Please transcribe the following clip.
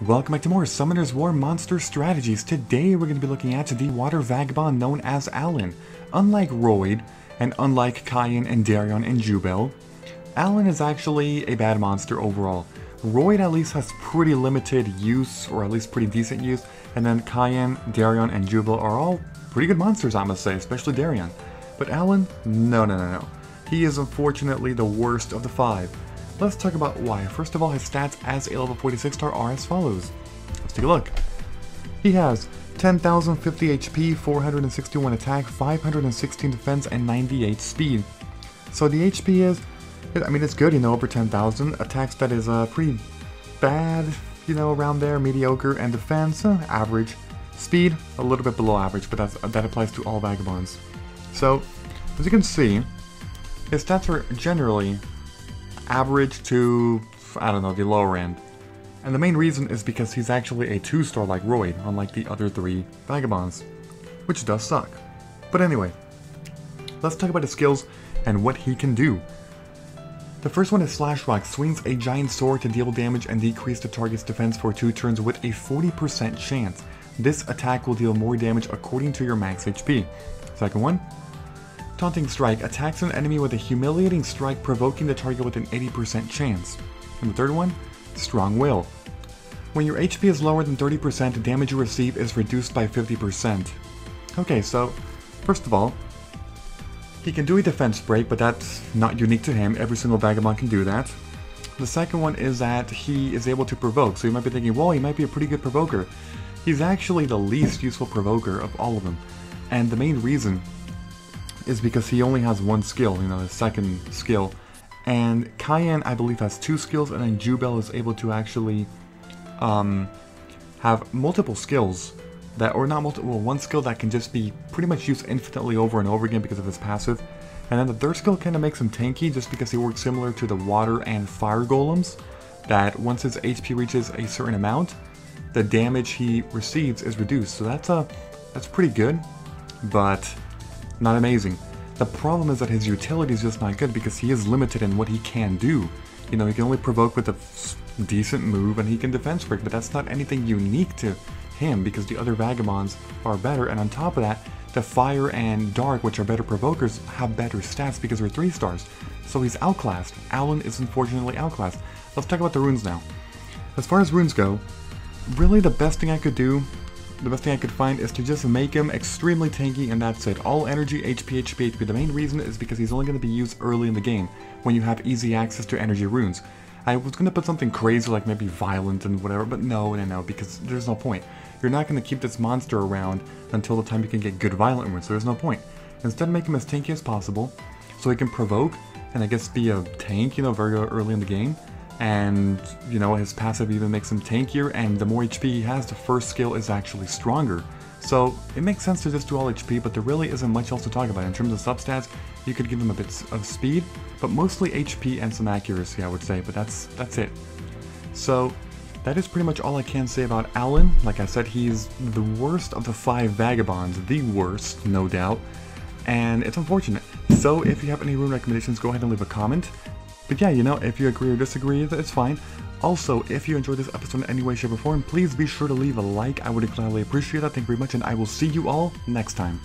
Welcome back to more Summoner's War Monster Strategies. Today we're going to be looking at the Water Vagabond known as Alan. Unlike Royd, and unlike Cayenne and Darion and Jubel, Alan is actually a bad monster overall. Royd at least has pretty limited use, or at least pretty decent use, and then Cayenne, Darion, and Jubel are all pretty good monsters, I must say, especially Darion. But Alan? No. He is unfortunately the worst of the five. Let's talk about why. First of all, his stats as a level 46 star are as follows. Let's take a look. He has 10,050 HP, 461 attack, 516 defense, and 98 speed. So the HP is, I mean, it's good, over 10,000. Attack stat is pretty bad, around there, mediocre, and defense, average. Speed, a little bit below average, but that applies to all Vagabonds. So, as you can see, his stats are generally average to, I don't know, the lower end. And the main reason is because he's actually a 2-star like Royd, unlike the other 3 Vagabonds, which does suck. But anyway, let's talk about his skills and what he can do. The first one is Slash Rock. Swings a giant sword to deal damage and decrease the target's defense for 2 turns with a 40% chance. This attack will deal more damage according to your max HP. Second one, Taunting Strike. Attacks an enemy with a humiliating strike, provoking the target with an 80% chance. And the third one, Strong Will. When your HP is lower than 30%, the damage you receive is reduced by 50%. Okay, so, first of all, he can do a defense break, but that's not unique to him. Every single Vagabond can do that. The second one is that he is able to provoke, so you might be thinking, well, he might be a pretty good provoker. He's actually the least useful provoker of all of them. And the main reason is because he only has one skill, his second skill. And Cayenne, I believe, has 2 skills, and then Jubel is able to actually have multiple skills that, or not multiple, well, one skill that can just be pretty much used infinitely over and over again because of his passive. And then the third skill kind of makes him tanky just because he works similar to the water and fire golems, that once his HP reaches a certain amount, the damage he receives is reduced. So that's pretty good, but not amazing. The problem is that his utility is just not good because he is limited in what he can do. He can only provoke with a decent move, and he can defense break, but that's not anything unique to him because the other Vagabonds are better. And on top of that, the Fire and Dark, which are better provokers, have better stats because they're 3 stars. So he's outclassed. Alan is unfortunately outclassed. Let's talk about the runes now. As far as runes go, really the best thing I could do, the best thing I could find is to just make him extremely tanky, and that's it. All energy, HP. The main reason is because he's only going to be used early in the game, when you have easy access to energy runes. I was going to put something crazy like maybe violent and whatever, but no, because there's no point. You're not going to keep this monster around until the time you can get good violent runes, so there's no point. Instead, make him as tanky as possible, so he can provoke, and I guess be a tank, very early in the game. And, his passive even makes him tankier, and the more HP he has, the first skill is actually stronger. So, it makes sense to just do all HP, but there really isn't much else to talk about. In terms of substats, you could give him a bit of speed, but mostly HP and some accuracy, I would say, but that's it. So, that is pretty much all I can say about Alan. Like I said, he's the worst of the 5 Vagabonds, the worst, no doubt, and it's unfortunate. So, if you have any rune recommendations, go ahead and leave a comment. But yeah, if you agree or disagree, it's fine. Also, if you enjoyed this episode in any way, shape, or form, please be sure to leave a like. I would gladly appreciate that. Thank you very much, and I will see you all next time.